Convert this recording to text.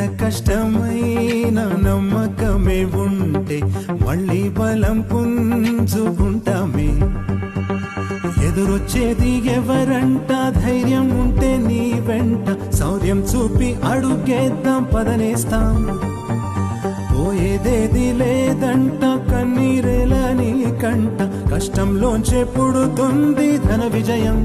కష్టమైన నమ్మకమే ఉంటే మళ్ళీ బలం పుంజుకుంటామే. ఎదురొచ్చేది ఎవరంట, ధైర్యం ఉంటే నీ వెంట, శౌర్యం చూపి అడుగేద్దాం పదనేస్తాం. పోయేదేది లేదంట, కన్నీరేల నీ కంట, కష్టంలోంచే పుడుతుంది ధన విజయం.